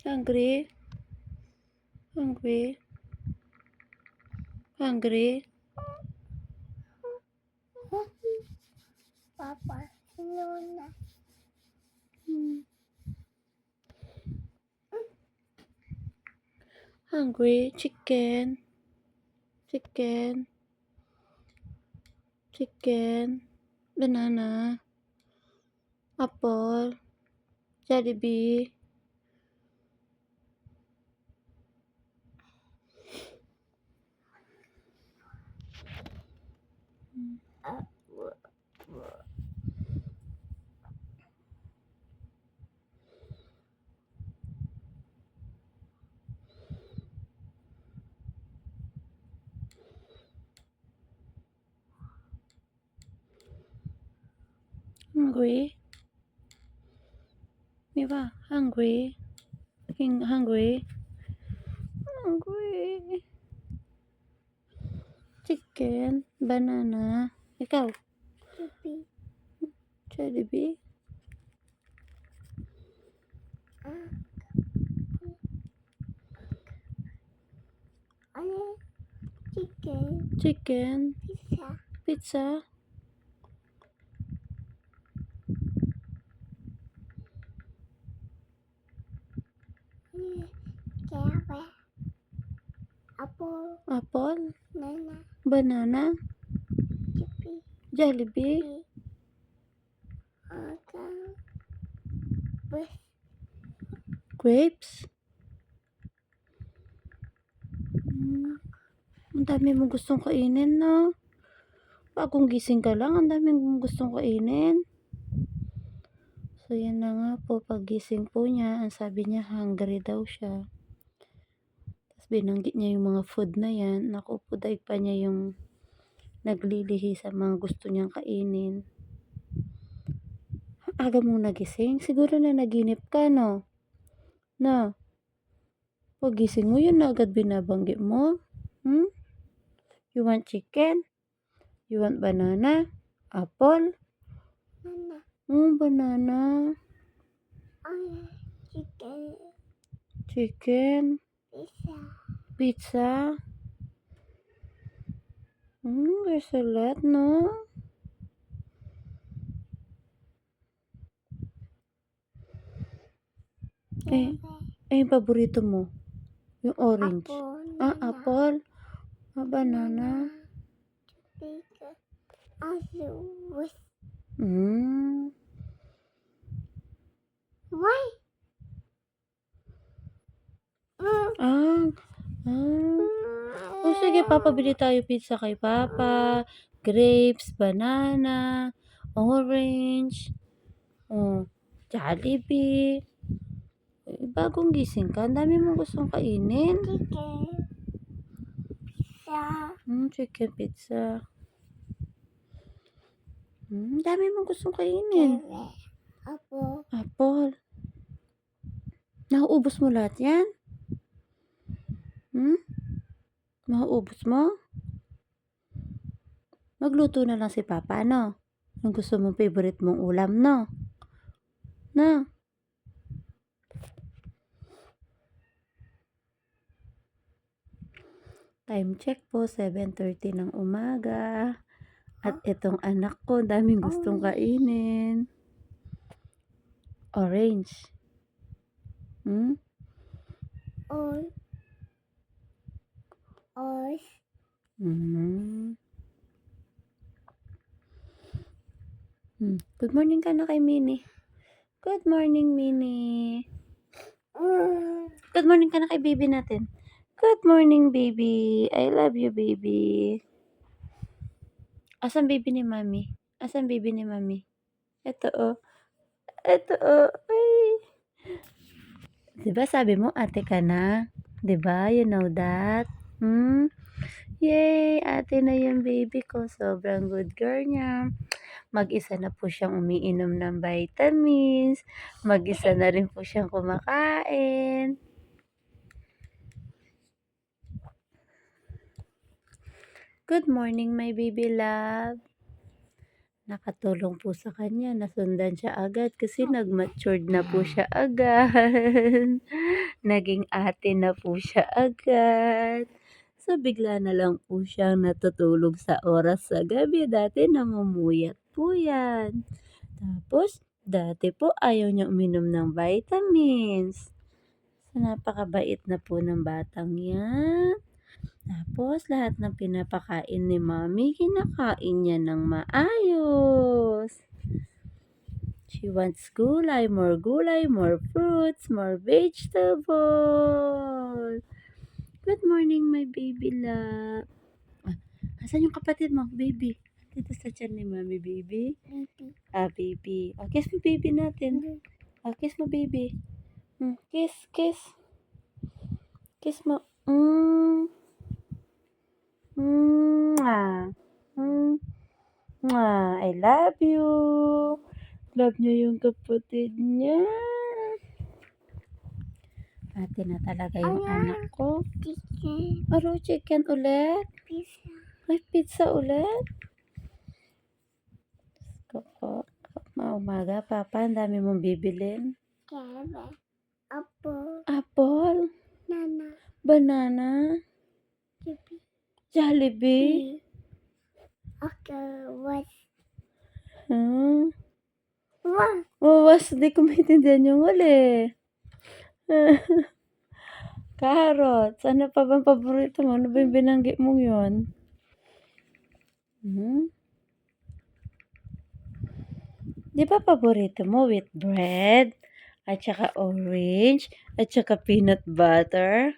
Hungry? Hungry? Hungry? Papa, Nona. Hungry? Chicken? Chicken? Chicken? Banana? Apple? Jollibee? Hungry? Diba? Hungry? Hungry? Hungry? Chicken? Banana? Ikaw? Chippy. Jollibee? Ano? Chicken. Chicken? Pizza. Pizza? Carrot. Apple. Apple? Nana. Banana? Chippy. Jollibee? Grapes? Ang dami mong gustong kainin, no? Bagong gising ka lang, ang dami mong gustong kainin. So, yan na nga po, paggising po niya, ang sabi niya, hungry daw siya. Tapos, binanggit niya yung mga food na yan. Naku po, daig pa niya yung naglilihi sa mga gusto niyang kainin. Aga mong nagising? Siguro na naginip ka, no? No? Pagising mo, yun na agad binabanggit mo? You want chicken? You want banana? Apple? Nana. Banana. Chicken. Chicken. Pizza. Pizza. There's a lot, no? Yung paborito mo? Yung orange. Apple. Apple. Banana. Chicken. Azul. Why? Sige, papabili tayo pizza kay Papa. Grapes, banana, orange, Jollibee. Bagong gising ka, ang dami mong gustong kainin. Chicken. Pizza. Chicken pizza. Ang dami mong gustong kainin. Apple. Apple. Nauubos mo lahat yan? Mauubos mo? Magluto na lang si Papa, no? Yung gusto mong favorite mong ulam, no? No? Time check po, 7:30 ng umaga. At itong anak ko, daming gustong kainin. Orange. Good morning ka na kay Minnie. Good morning, Minnie. Good morning ka na kay baby natin. Good morning, baby. I love you, baby. Asan baby ni Mami? Asan baby ni Mami? Ito, oh. Ito, oh. Ay. Diba sabi mo, ate ka na? Diba? You know that? Yay! Ate na yung baby ko. Sobrang good girl niya. Mag-isa na po siyang umiinom ng vitamins. Mag-isa na rin po siyang kumakain. Good morning, my baby love. Nakatulong po sa kanya. Nasundan siya agad kasi nag-matured na po siya agad. naging ate na po siya agad. So, bigla na lang po siyang natutulog sa oras sa gabi. Dati namumuyat po yan. Tapos, dati po ayaw niya uminom ng vitamins. So, napakabait na po ng batang yan. Tapos, lahat ng pinapakain ni Mommy, kinakain niya ng maayos. She wants gulay, more fruits, more vegetables. Good morning, my baby love. Asan yung kapatid mo, baby? Dito sa tiyan ni Mommy, baby. Baby. Baby. Kiss mo, baby natin. Kiss mo, baby. Kiss, kiss. Kiss mo. Mwah. Mwah. I love you. Love niya yung kapatid niya. Ate na talaga yung anak ko. Chicken. Chicken ulit? Pizza. May pizza ulit? Umaga, Papa, ang dami mong bibilin. Carrot. Apple. Apple? Nana. Banana? Chippy. Jollibee? Okay, what? Was, di ko maintindihan yung huli. Carrots. Ano pa bang paborito mo? Ano ba yung binanggit mong yun? Di ba paborito mo with bread? At saka orange? At saka peanut butter?